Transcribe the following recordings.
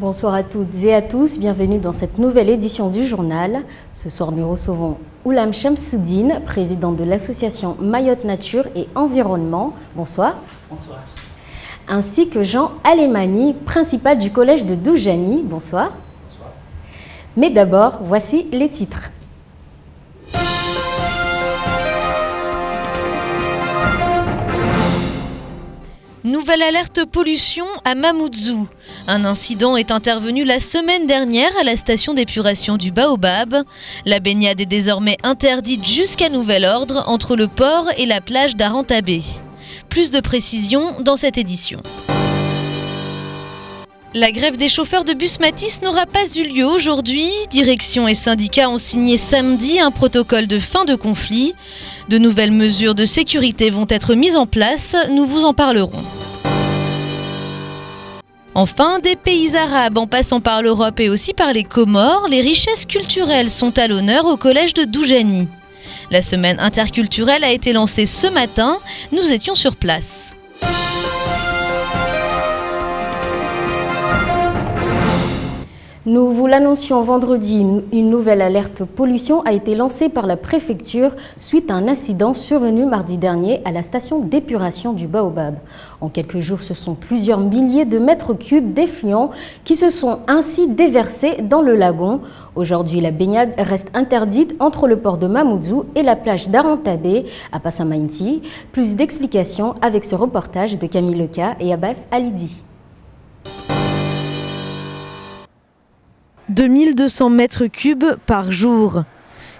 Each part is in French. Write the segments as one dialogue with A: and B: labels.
A: Bonsoir à toutes et à tous, bienvenue dans cette nouvelle édition du journal. Ce soir, nous recevons Oulam Shamsuddin, président de l'association Mayotte Nature et Environnement. Bonsoir.
B: Bonsoir.
A: Ainsi que Jean Alemani, principal du collège de Doujani. Bonsoir.
B: Bonsoir.
A: Mais d'abord, voici les titres.
C: Nouvelle alerte pollution à Mamoudzou. Un incident est intervenu la semaine dernière à la station d'épuration du Baobab. La baignade est désormais interdite jusqu'à nouvel ordre entre le port et la plage d'Arantabé. Plus de précisions dans cette édition. La grève des chauffeurs de bus Matisse n'aura pas eu lieu aujourd'hui. Direction et syndicats ont signé samedi un protocole de fin de conflit. De nouvelles mesures de sécurité vont être mises en place, nous vous en parlerons. Enfin, des pays arabes en passant par l'Europe et aussi par les Comores, les richesses culturelles sont à l'honneur au collège de Doujani. La semaine interculturelle a été lancée ce matin, nous étions sur place.
A: Nous vous l'annoncions vendredi, une nouvelle alerte pollution a été lancée par la préfecture suite à un incident survenu mardi dernier à la station d'épuration du Baobab. En quelques jours, ce sont plusieurs milliers de mètres cubes d'effluents qui se sont ainsi déversés dans le lagon. Aujourd'hui, la baignade reste interdite entre le port de Mamoudzou et la plage d'Arantabé à Passamainti. Plus d'explications avec ce reportage de Camille Leca et Abbas Alidi.
C: 2200 mètres cubes par jour.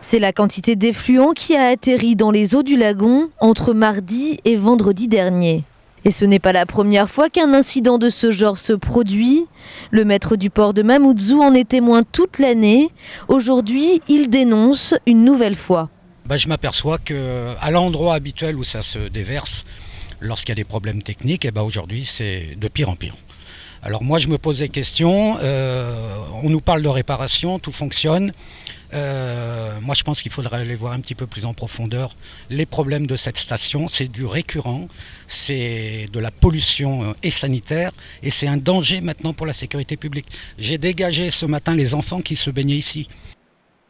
C: C'est la quantité d'effluents qui a atterri dans les eaux du lagon entre mardi et vendredi dernier. Et ce n'est pas la première fois qu'un incident de ce genre se produit. Le maître du port de Mamoudzou en est témoin toute l'année. Aujourd'hui, il dénonce une nouvelle fois.
B: Je m'aperçois qu'à l'endroit habituel où ça se déverse, lorsqu'il y a des problèmes techniques, aujourd'hui c'est de pire en pire. Alors moi je me pose des questions, on nous parle de réparation, tout fonctionne. Moi je pense qu'il faudrait aller voir un petit peu plus en profondeur les problèmes de cette station. C'est du récurrent, c'est de la pollution et sanitaire et c'est un danger maintenant pour la sécurité publique. J'ai dégagé ce matin les enfants qui se baignaient ici.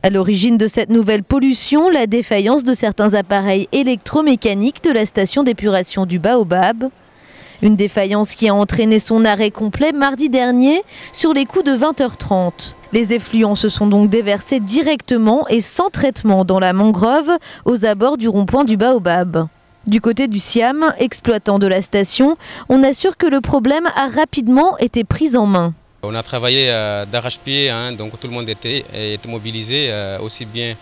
C: À l'origine de cette nouvelle pollution, la défaillance de certains appareils électromécaniques de la station d'épuration du Baobab. Une défaillance qui a entraîné son arrêt complet mardi dernier sur les coups de 20h30. Les effluents se sont donc déversés directement et sans traitement dans la mangrove aux abords du rond-point du Baobab. Du côté du SIAM, exploitant de la station, on assure que le problème a rapidement été pris en main.
D: On a travaillé d'arrache-pied, donc tout le monde était mobilisé, aussi bien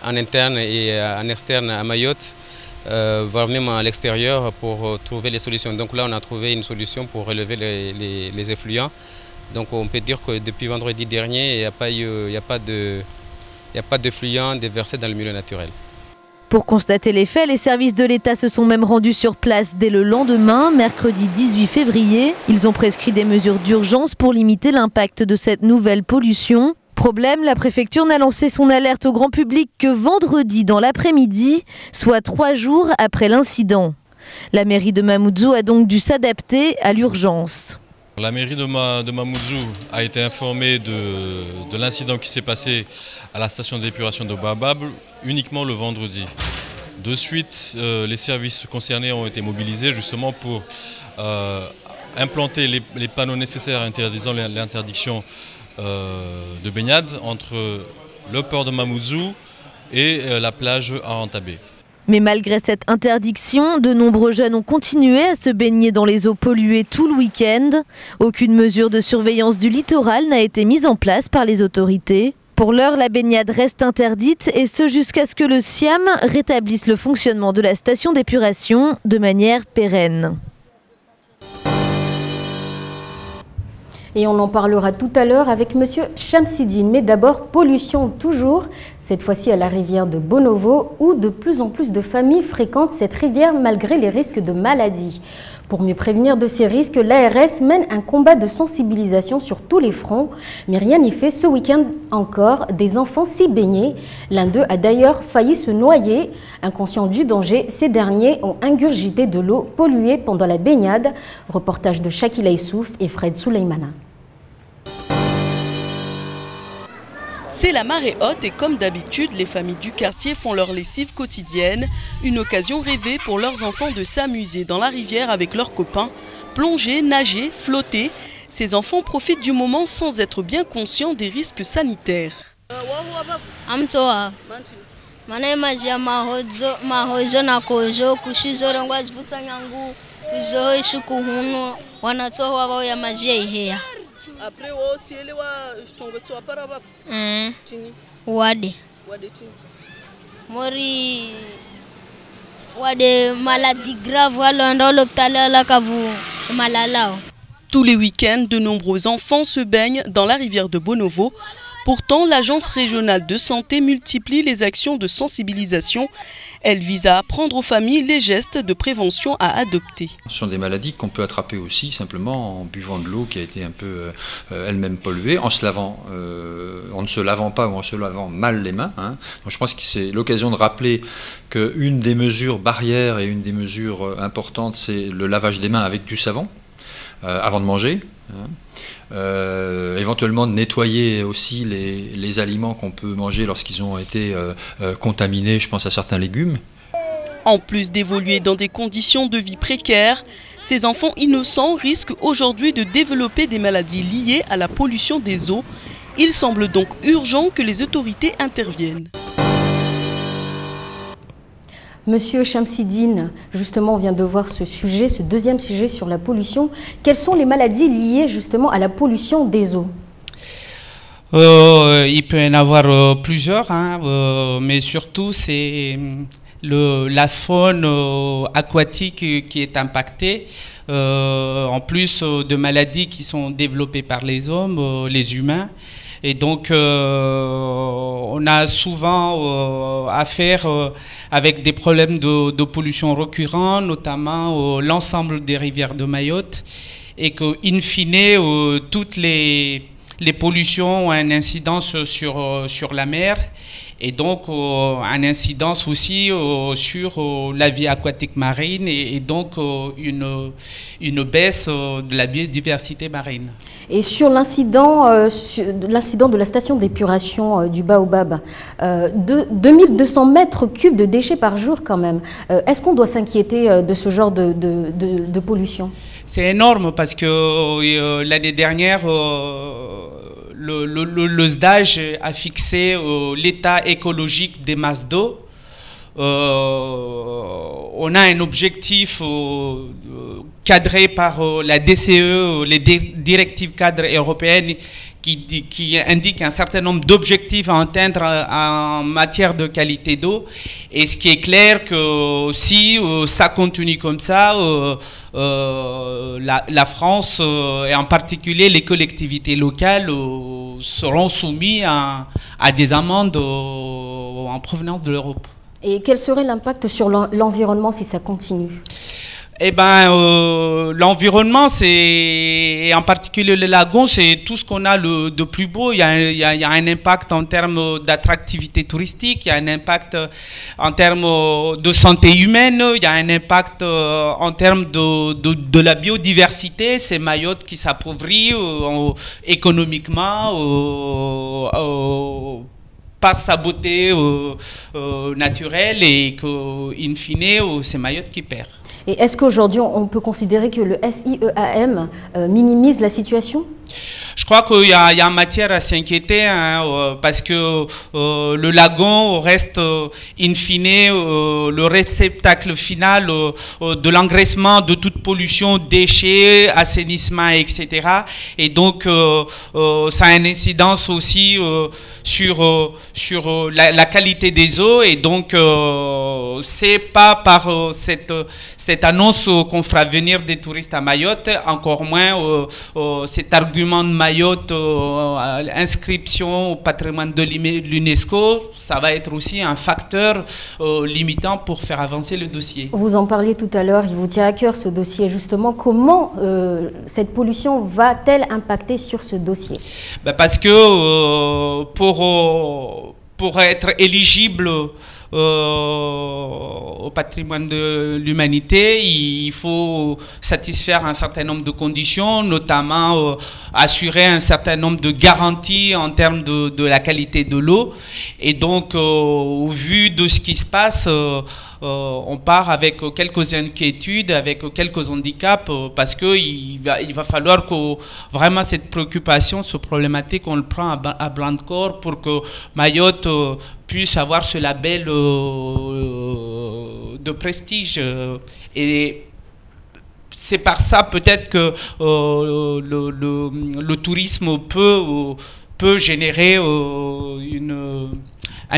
D: en interne et en externe à Mayotte. Voire même à l'extérieur pour trouver les solutions. Donc là, on a trouvé une solution pour relever les effluents. Donc on peut dire que depuis vendredi dernier, il n'y a pas d'effluents déversés dans le milieu naturel.
C: Pour constater les faits, les services de l'État se sont même rendus sur place dès le lendemain, mercredi 18 février. Ils ont prescrit des mesures d'urgence pour limiter l'impact de cette nouvelle pollution. Problème, la préfecture n'a lancé son alerte au grand public que vendredi dans l'après-midi, soit 3 jours après l'incident. La mairie de Mamoudzou a donc dû s'adapter à l'urgence.
E: La mairie de Mamoudzou a été informée de l'incident qui s'est passé à la station d'épuration de Baobab uniquement le vendredi. De suite, les services concernés ont été mobilisés justement pour implanter les panneaux nécessaires interdisant l'interdiction de baignade entre le port de Mamoudzou et la plage Arantabé.
C: Mais malgré cette interdiction, de nombreux jeunes ont continué à se baigner dans les eaux polluées tout le week-end. Aucune mesure de surveillance du littoral n'a été mise en place par les autorités. Pour l'heure, la baignade reste interdite et ce jusqu'à ce que le SIAM rétablisse le fonctionnement de la station d'épuration de manière pérenne.
A: Et on en parlera tout à l'heure avec Monsieur Shamsuddin. Mais d'abord, pollution toujours, cette fois-ci à la rivière de Bonovo, où de plus en plus de familles fréquentent cette rivière malgré les risques de maladies. Pour mieux prévenir de ces risques, l'ARS mène un combat de sensibilisation sur tous les fronts. Mais rien n'y fait, ce week-end encore, des enfants s'y baignaient. L'un d'eux a d'ailleurs failli se noyer. Inconscients du danger, ces derniers ont ingurgité de l'eau polluée pendant la baignade. Reportage de Shakila Issouf et Fred Souleymana.
F: C'est la marée haute et comme d'habitude, les familles du quartier font leur lessive quotidienne. Une occasion rêvée pour leurs enfants de s'amuser dans la rivière avec leurs copains, plonger, nager, flotter. Ces enfants profitent du moment sans être bien conscients des risques sanitaires. Tous les week-ends, de nombreux enfants se baignent dans la rivière de Bonovo. Pourtant, l'Agence régionale de santé multiplie les actions de sensibilisation. Elle vise à apprendre aux familles les gestes de prévention à adopter.
G: Ce sont des maladies qu'on peut attraper aussi simplement en buvant de l'eau qui a été un peu elle-même polluée, en ne se lavant pas ou en se lavant mal les mains. Donc je pense que c'est l'occasion de rappeler qu'une des mesures barrières et une des mesures importantes, c'est le lavage des mains avec du savon avant de manger. Éventuellement de nettoyer aussi les aliments qu'on peut manger lorsqu'ils ont été contaminés, je pense à certains légumes.
F: En plus d'évoluer dans des conditions de vie précaires, ces enfants innocents risquent aujourd'hui de développer des maladies liées à la pollution des eaux. Il semble donc urgent que les autorités interviennent.
A: Monsieur Chamsidine, justement, on vient de voir ce sujet, ce deuxième sujet sur la pollution. Quelles sont les maladies liées justement à la pollution des eaux?
H: Il peut y en avoir plusieurs, mais surtout c'est la faune aquatique qui est impactée, en plus de maladies qui sont développées par les hommes, les humains. Et donc, on a souvent affaire avec des problèmes de pollution récurrents, notamment l'ensemble des rivières de Mayotte, et qu'in fine, toutes les pollutions ont une incidence sur la mer, et donc une incidence aussi sur la vie aquatique marine, et donc une baisse de la biodiversité marine.
A: Et sur l'incident de la station d'épuration du Baobab, 2200 mètres cubes de déchets par jour quand même. Est-ce qu'on doit s'inquiéter de ce genre de pollution?
H: C'est énorme parce que l'année dernière, le SDAGE a fixé l'état écologique des masses d'eau. On a un objectif cadré par la DCE, les directives cadres européennes, qui indiquent un certain nombre d'objectifs à atteindre en matière de qualité d'eau. Et ce qui est clair que si ça continue comme ça, la France et en particulier les collectivités locales seront soumises à des amendes en provenance de l'Europe.
A: Et quel serait l'impact sur l'environnement si ça continue?
H: Eh ben, l'environnement, c'est, en particulier le lagon, c'est tout ce qu'on a de plus beau. Il y a un impact en termes d'attractivité touristique, il y a un impact en termes de santé humaine, il y a un impact en termes de la biodiversité. C'est Mayotte qui s'appauvrit économiquement, par sa beauté naturelle, et qu'in fine, c'est Mayotte qui perd.
A: Et est-ce qu'aujourd'hui, on peut considérer que le SIEAM minimise la situation?
H: Je crois qu'il y a matière à s'inquiéter, parce que le lagon reste, in fine, le réceptacle final de l'engraissement de toute pollution, déchets, assainissement, etc. Et donc, ça a une incidence aussi sur la qualité des eaux. Et donc, c'est pas par cette annonce qu'on fera venir des touristes à Mayotte, encore moins cet argument de Mayotte, inscription au patrimoine de l'UNESCO, ça va être aussi un facteur limitant pour faire avancer le dossier. Vous
A: en parliez tout à l'heure, il vous tient à cœur ce dossier justement. Comment cette pollution va-t-elle impacter sur ce dossier? Parce
H: que pour être éligible au patrimoine de l'humanité, il faut satisfaire un certain nombre de conditions, notamment assurer un certain nombre de garanties en termes de la qualité de l'eau. Et donc, au vu de ce qui se passe, on part avec quelques inquiétudes, avec quelques handicaps, parce qu'il va falloir que vraiment cette préoccupation, cette problématique, on le prend à blanc de corps pour que Mayotte puisse avoir ce label de prestige. Et c'est par ça peut-être que le tourisme peut générer une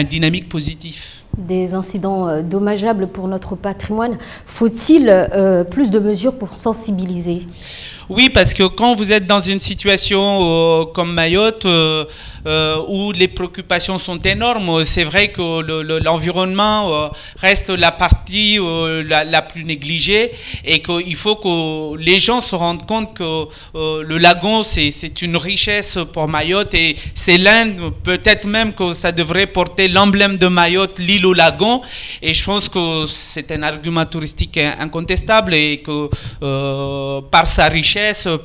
H: dynamique positive.
A: Des incidents dommageables pour notre patrimoine. Faut-il plus de mesures pour sensibiliser ?
H: Oui, parce que quand vous êtes dans une situation comme Mayotte, où les préoccupations sont énormes, c'est vrai que l'environnement reste la partie la plus négligée, et qu'il faut que les gens se rendent compte que le lagon, c'est une richesse pour Mayotte, et c'est l'Inde, peut-être même que ça devrait porter l'emblème de Mayotte, l'île au lagon, et je pense que c'est un argument touristique incontestable, et que par sa richesse,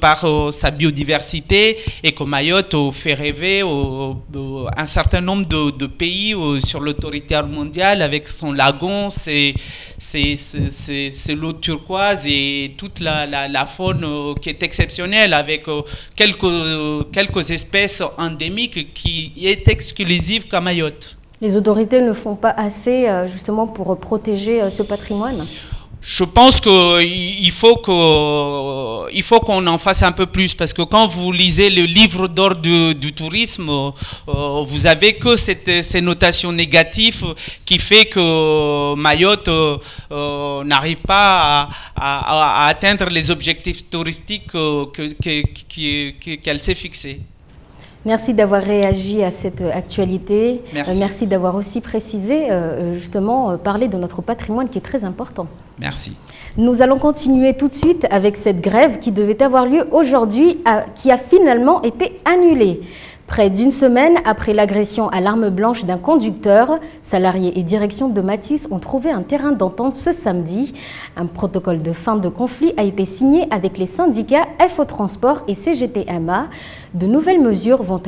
H: par sa biodiversité, et que Mayotte fait rêver un certain nombre de pays sur le territoire mondial avec son lagon, c'est l'eau turquoise et toute la faune qui est exceptionnelle, avec quelques espèces endémiques qui est exclusive qu'à Mayotte.
A: Les autorités ne font pas assez justement pour protéger ce patrimoine ?
H: Je pense qu'il faut qu'on en fasse un peu plus, parce que quand vous lisez le livre d'or du tourisme, vous avez que ces notations négatives qui fait que Mayotte n'arrive pas à atteindre les objectifs touristiques qu'elle s'est fixés.
A: Merci d'avoir réagi à cette actualité. Merci d'avoir aussi précisé, justement, parler de notre patrimoine qui est très important.
H: Merci.
A: Nous allons continuer tout de suite avec cette grève qui devait avoir lieu aujourd'hui, qui a finalement été annulée. Près d'une semaine après l'agression à l'arme blanche d'un conducteur, salariés et direction de Mathis ont trouvé un terrain d'entente ce samedi. Un protocole de fin de conflit a été signé avec les syndicats FO Transport et CGT-MA. De nouvelles mesures vont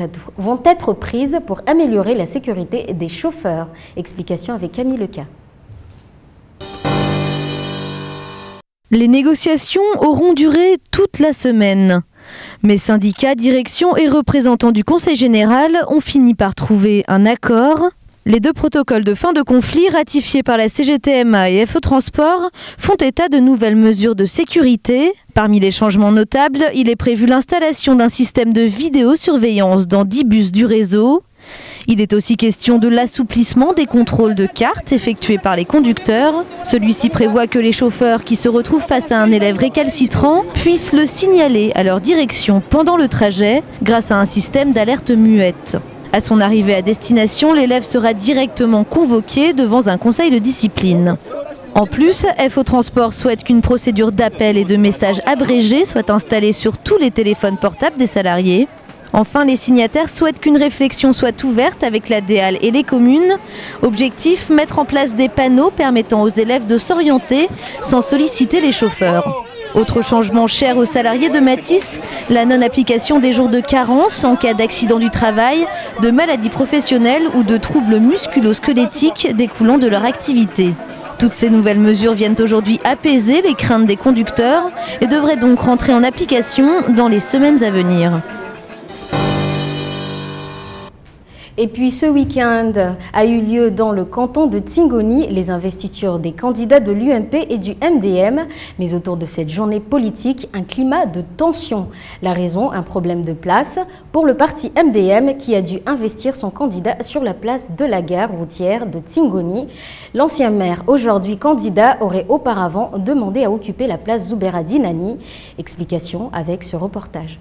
A: être prises pour améliorer la sécurité des chauffeurs. Explication avec Camille Leca.
C: Les négociations auront duré toute la semaine. Mais syndicats, direction et représentants du Conseil général ont fini par trouver un accord. Les deux protocoles de fin de conflit ratifiés par la CGT-MA et FO Transport font état de nouvelles mesures de sécurité. Parmi les changements notables, il est prévu l'installation d'un système de vidéosurveillance dans 10 bus du réseau. Il est aussi question de l'assouplissement des contrôles de cartes effectués par les conducteurs. Celui-ci prévoit que les chauffeurs qui se retrouvent face à un élève récalcitrant puissent le signaler à leur direction pendant le trajet grâce à un système d'alerte muette. À son arrivée à destination, l'élève sera directement convoqué devant un conseil de discipline. En plus, FO Transport souhaite qu'une procédure d'appel et de message abrégé soit installée sur tous les téléphones portables des salariés. Enfin, les signataires souhaitent qu'une réflexion soit ouverte avec la DEAL et les communes. Objectif, mettre en place des panneaux permettant aux élèves de s'orienter sans solliciter les chauffeurs. Autre changement cher aux salariés de Mathis, la non-application des jours de carence en cas d'accident du travail, de maladies professionnelles ou de troubles musculo-squelettiques découlant de leur activité. Toutes ces nouvelles mesures viennent aujourd'hui apaiser les craintes des conducteurs et devraient donc rentrer en application dans les semaines à venir.
A: Et puis ce week-end a eu lieu dans le canton de Tingoni les investitures des candidats de l'UMP et du MDM. Mais autour de cette journée politique, un climat de tension. La raison, un problème de place pour le parti MDM qui a dû investir son candidat sur la place de la gare routière de Tingoni. L'ancien maire, aujourd'hui candidat, aurait auparavant demandé à occuper la place Zoubera Dinani. Explication avec ce reportage.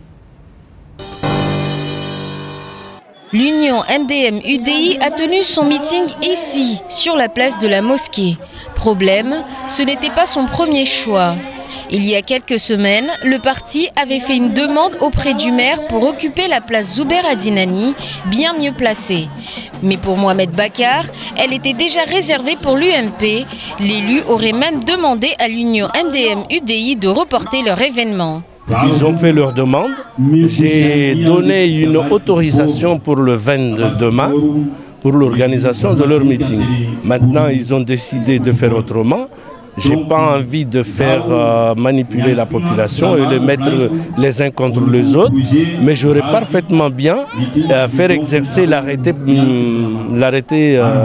I: L'union MDM-UDI a tenu son meeting ici, sur la place de la mosquée. Problème, ce n'était pas son premier choix. Il y a quelques semaines, le parti avait fait une demande auprès du maire pour occuper la place Zouber Adinani, bien mieux placée. Mais pour Mohamed Bakar, elle était déjà réservée pour l'UMP. L'élu aurait même demandé à l'Union MDM-UDI de reporter leur événement.
J: Ils ont fait leur demande. J'ai donné une autorisation pour le 22 mai pour l'organisation de leur meeting. Maintenant, ils ont décidé de faire autrement. Je n'ai pas envie de faire manipuler la population et les mettre les uns contre les autres, mais j'aurais parfaitement bien faire exercer l'arrêté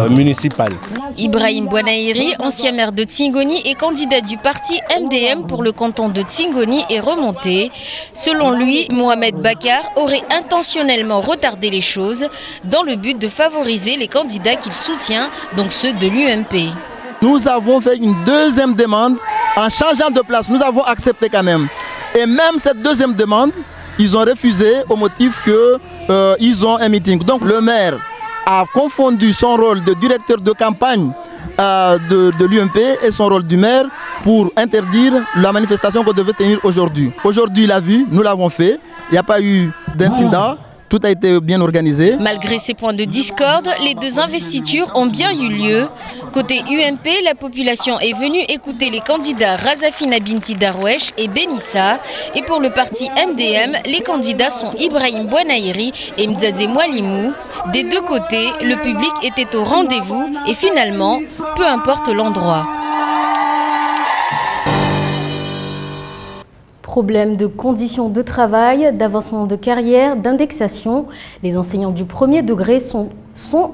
J: municipal.
I: Ibrahim Bouanaïri, ancien maire de Tingoni et candidat du parti MDM pour le canton de Tingoni, est remonté. Selon lui, Mohamed Bakar aurait intentionnellement retardé les choses dans le but de favoriser les candidats qu'il soutient, donc ceux de l'UMP.
K: Nous avons fait une deuxième demande en changeant de place. Nous avons accepté quand même. Et même cette deuxième demande, ils ont refusé au motif qu'ils ont un meeting. Donc le maire a confondu son rôle de directeur de campagne de l'UMP et son rôle du maire pour interdire la manifestation qu'on devait tenir aujourd'hui. Aujourd'hui, il a vu, nous l'avons fait, il n'y a pas eu d'incident. Tout a été bien organisé.
I: Malgré ces points de discorde, les deux investitures ont bien eu lieu. Côté UMP, la population est venue écouter les candidats Razafina Binti Darwesh et Benissa. Et pour le parti MDM, les candidats sont Ibrahim Bouanaïri et Mdzadze Mwalimou. Des deux côtés, le public était au rendez-vous et finalement, peu importe l'endroit.
A: Problèmes de conditions de travail, d'avancement de carrière, d'indexation. Les enseignants du premier degré sont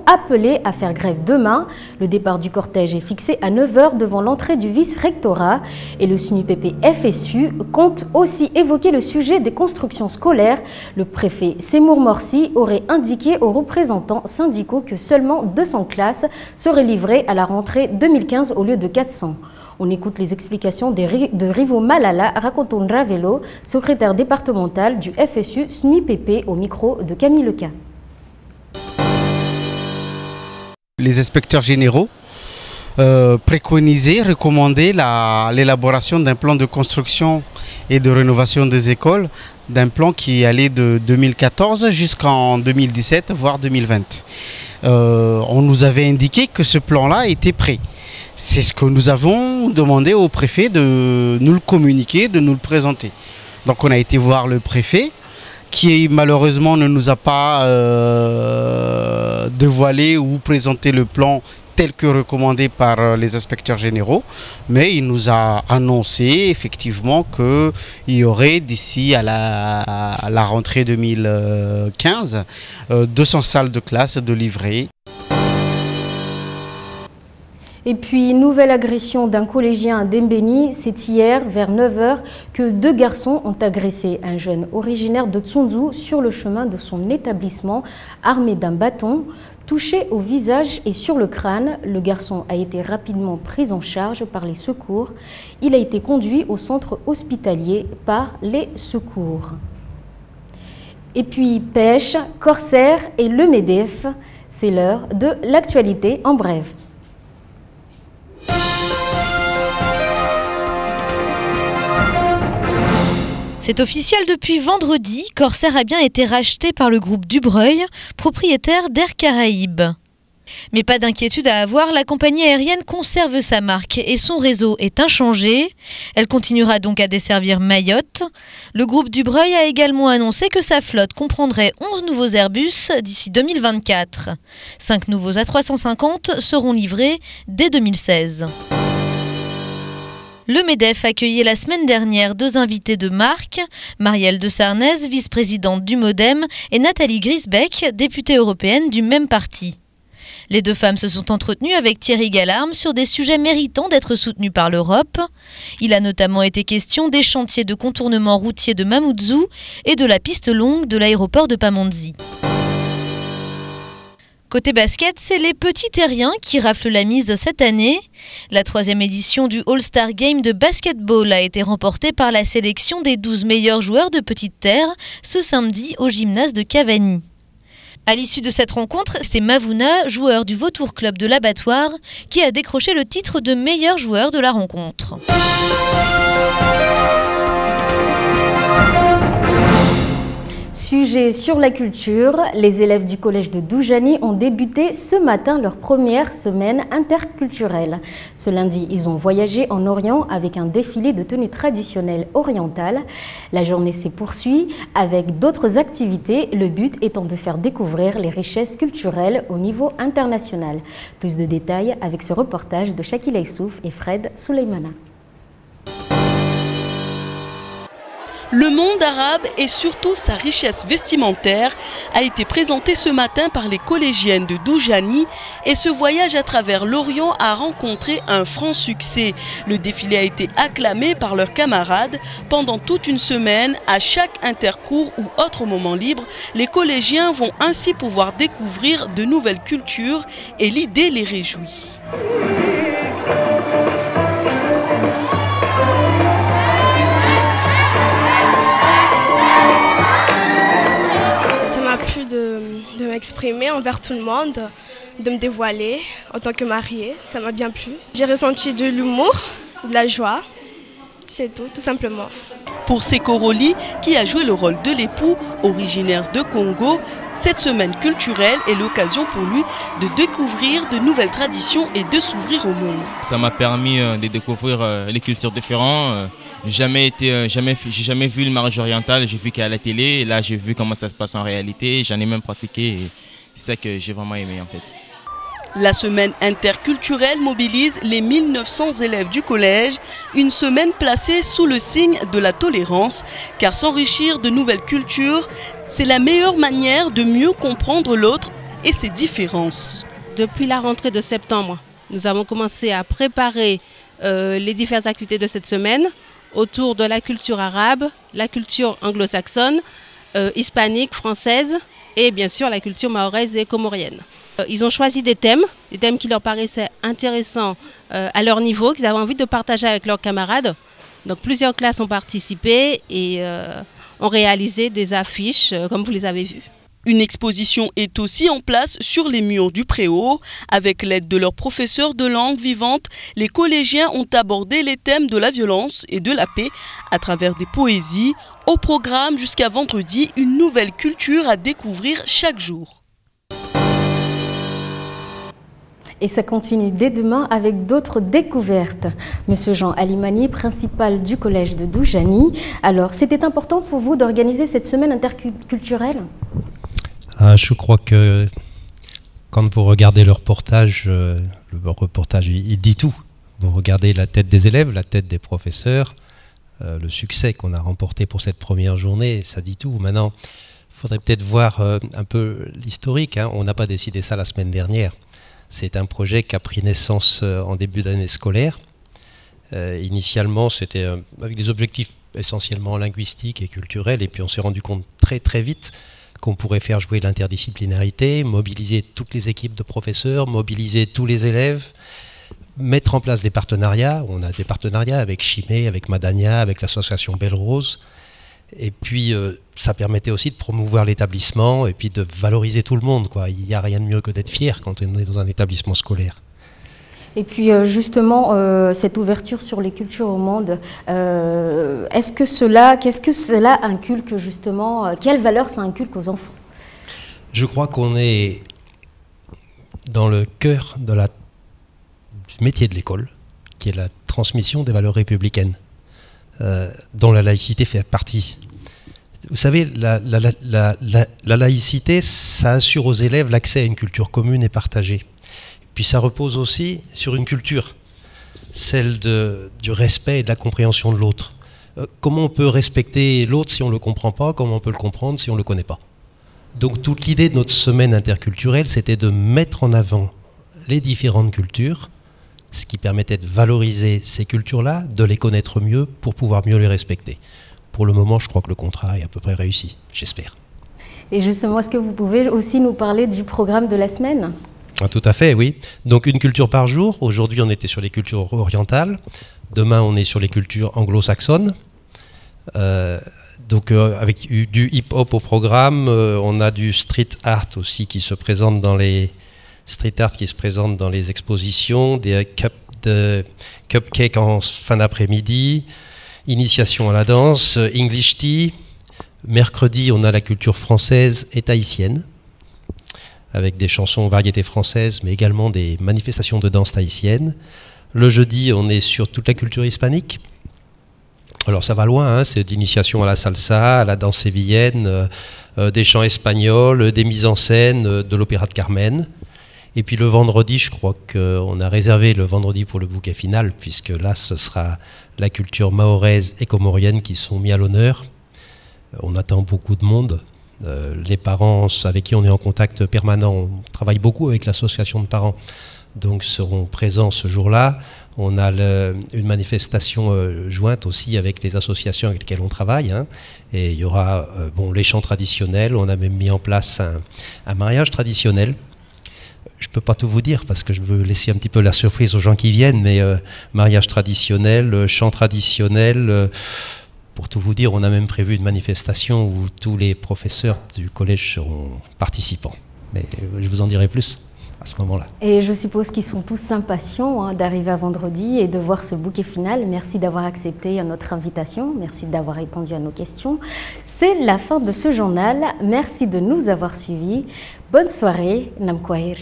A: appelés à faire grève demain. Le départ du cortège est fixé à 9 h devant l'entrée du vice-rectorat. Et le SNUPP-FSU compte aussi évoquer le sujet des constructions scolaires. Le préfet Semour Morsi aurait indiqué aux représentants syndicaux que seulement 200 classes seraient livrées à la rentrée 2015 au lieu de 400. On écoute les explications de Rivo Malala Rakoton Ravelo, secrétaire départemental du FSU SNUPP, au micro de Camille Leca.
L: Les inspecteurs généraux préconisaient, recommandaient l'élaboration d'un plan de construction et de rénovation des écoles, d'un plan qui allait de 2014 jusqu'en 2017, voire 2020. On nous avait indiqué que ce plan-là était prêt. C'est ce que nous avons demandé au préfet de nous le communiquer, de nous le présenter. Donc on a été voir le préfet qui malheureusement ne nous a pas dévoilé ou présenté le plan tel que recommandé par les inspecteurs généraux. Mais il nous a annoncé effectivement qu'il y aurait d'ici à la rentrée 2015 200 salles de classe de livrées.
A: Et puis, nouvelle agression d'un collégien à Dembéni. C'est hier, vers 9 h, que 2 garçons ont agressé un jeune originaire de Tsunzu sur le chemin de son établissement, armé d'un bâton. Touché au visage et sur le crâne, le garçon a été rapidement pris en charge par les secours. Il a été conduit au centre hospitalier par les secours. Et puis, pêche, corsaire et le MEDEF, c'est l'heure de l'actualité en bref.
C: C'est officiel depuis vendredi, Corsair a bien été racheté par le groupe Dubreuil, propriétaire d'Air Caraïbes. Mais pas d'inquiétude à avoir, la compagnie aérienne conserve sa marque et son réseau est inchangé. Elle continuera donc à desservir Mayotte. Le groupe Dubreuil a également annoncé que sa flotte comprendrait 11 nouveaux Airbus d'ici 2024. 5 nouveaux A350 seront livrés dès 2016. Le MEDEF accueillait la semaine dernière 2 invités de marque, Marielle de Sarnez, vice-présidente du MoDem, et Nathalie Griesbeck, députée européenne du même parti. Les 2 femmes se sont entretenues avec Thierry Gallarme sur des sujets méritants d'être soutenus par l'Europe. Il a notamment été question des chantiers de contournement routier de Mamoudzou et de la piste longue de l'aéroport de Pamandzi. Côté basket, c'est les petits terriens qui raflent la mise de cette année. La 3e édition du All-Star Game de basketball a été remportée par la sélection des 12 meilleurs joueurs de Petite Terre ce samedi au gymnase de Cavani. À l'issue de cette rencontre, c'est Mavouna, joueur du Vautour Club de l'Abattoir, qui a décroché le titre de meilleur joueur de la rencontre.
A: Sujet sur la culture, les élèves du collège de Doujani ont débuté ce matin leur première semaine interculturelle. Ce lundi, ils ont voyagé en Orient avec un défilé de tenues traditionnelles orientales. La journée s'est poursuivie avec d'autres activités, le but étant de faire découvrir les richesses culturelles au niveau international. Plus de détails avec ce reportage de Shakila Issouf et Fred Souleymana.
F: Le monde arabe et surtout sa richesse vestimentaire a été présenté ce matin par les collégiennes de Doujani et ce voyage à travers l'Orient a rencontré un franc succès. Le défilé a été acclamé par leurs camarades pendant toute une semaine. À chaque intercours ou autre moment libre, les collégiens vont ainsi pouvoir découvrir de nouvelles cultures et l'idée les réjouit.
M: De m'exprimer envers tout le monde, de me dévoiler en tant que mariée, ça m'a bien plu. J'ai ressenti de l'humour, de la joie, c'est tout simplement.
F: Pour Seko Roli, qui a joué le rôle de l'époux, originaire de Congo, cette semaine culturelle est l'occasion pour lui de découvrir de nouvelles traditions et de s'ouvrir au monde.
N: Ça m'a permis de découvrir les cultures différentes. J'ai jamais vu le mariage oriental, j'ai vu qu'à la télé, et là j'ai vu comment ça se passe en réalité, j'en ai même pratiqué, et c'est ça que j'ai vraiment aimé en fait.
F: La semaine interculturelle mobilise les 1900 élèves du collège, une semaine placée sous le signe de la tolérance, car s'enrichir de nouvelles cultures, c'est la meilleure manière de mieux comprendre l'autre et ses différences.
O: Depuis la rentrée de septembre, nous avons commencé à préparer les diverses activités de cette semaine autour de la culture arabe, la culture anglo-saxonne, hispanique, française et bien sûr la culture mahoraise et comorienne. Ils ont choisi des thèmes qui leur paraissaient intéressants à leur niveau, qu'ils avaient envie de partager avec leurs camarades. Donc plusieurs classes ont participé et ont réalisé des affiches comme vous les avez vues.
F: Une exposition est aussi en place sur les murs du Préau. Avec l'aide de leurs professeurs de langue vivante, les collégiens ont abordé les thèmes de la violence et de la paix à travers des poésies. Au programme jusqu'à vendredi, une nouvelle culture à découvrir chaque jour.
A: Et ça continue dès demain avec d'autres découvertes. Monsieur Jean Alimani, principal du collège de Doujani. Alors, c'était important pour vous d'organiser cette semaine interculturelle ?
P: Je crois que quand vous regardez le reportage, il dit tout. Vous regardez la tête des élèves, la tête des professeurs, le succès qu'on a remporté pour cette première journée, ça dit tout. Maintenant, il faudrait peut-être voir un peu l'historique. On n'a pas décidé ça la semaine dernière. C'est un projet qui a pris naissance en début d'année scolaire. Initialement, c'était avec des objectifs essentiellement linguistiques et culturels, et puis on s'est rendu compte très très vite qu'on pourrait faire jouer l'interdisciplinarité, mobiliser toutes les équipes de professeurs, mobiliser tous les élèves, mettre en place des partenariats. On a des partenariats avec Chimay, avec Madania, avec l'association Belle Rose. Et puis, ça permettait aussi de promouvoir l'établissement et puis de valoriser tout le monde, quoi. Il n'y a rien de mieux que d'être fier quand on est dans un établissement scolaire.
A: Et puis justement, cette ouverture sur les cultures au monde, qu'est-ce que cela inculque justement, quelle valeur ça inculque aux enfants?
P: Je crois qu'on est dans le cœur du métier de l'école, qui est la transmission des valeurs républicaines, dont la laïcité fait partie. Vous savez, la laïcité, ça assure aux élèves l'accès à une culture commune et partagée. Puis ça repose aussi sur une culture, celle du respect et de la compréhension de l'autre. Comment on peut respecter l'autre si on ne le comprend pas? Comment on peut le comprendre si on ne le connaît pas? Donc toute l'idée de notre semaine interculturelle, c'était de mettre en avant les différentes cultures, ce qui permettait de valoriser ces cultures-là, de les connaître mieux pour pouvoir mieux les respecter. Pour le moment, je crois que le contrat est à peu près réussi, j'espère.
A: Et justement, est-ce que vous pouvez aussi nous parler du programme de la semaine ?
P: Ah, tout à fait, oui. Donc une culture par jour. Aujourd'hui, on était sur les cultures orientales. Demain, on est sur les cultures anglo-saxonnes. Avec du hip-hop au programme, on a du street art aussi qui se présente dans les expositions, des cupcakes en fin d'après-midi, initiation à la danse, English tea, Mercredi, on a la culture française et tahitienne, avec des chansons variétés françaises, mais également des manifestations de danse tahitienne. Le jeudi, on est sur toute la culture hispanique. Alors ça va loin, hein, c'est d'initiation à la salsa, à la danse sévillaine, des chants espagnols, des mises en scène, de l'opéra de Carmen. Et puis le vendredi, je crois qu'on a réservé le vendredi pour le bouquet final, puisque là, ce sera la culture mahoraise et comorienne qui sont mis à l'honneur. On attend beaucoup de monde. Les parents avec qui on est en contact permanent, on travaille beaucoup avec l'association de parents, donc seront présents ce jour-là. On a une manifestation jointe aussi avec les associations avec lesquelles on travaille, hein. Et il y aura les chants traditionnels. On a même mis en place un mariage traditionnel. Je ne peux pas tout vous dire parce que je veux laisser un petit peu la surprise aux gens qui viennent, mais mariage traditionnel, chant traditionnel. Pour tout vous dire, on a même prévu une manifestation où tous les professeurs du collège seront participants. Mais je vous en dirai plus à ce moment-là.
A: Et je suppose qu'ils sont tous impatients d'arriver à vendredi et de voir ce bouquet final. Merci d'avoir accepté notre invitation. Merci d'avoir répondu à nos questions. C'est la fin de ce journal. Merci de nous avoir suivis. Bonne soirée. Namkwahir.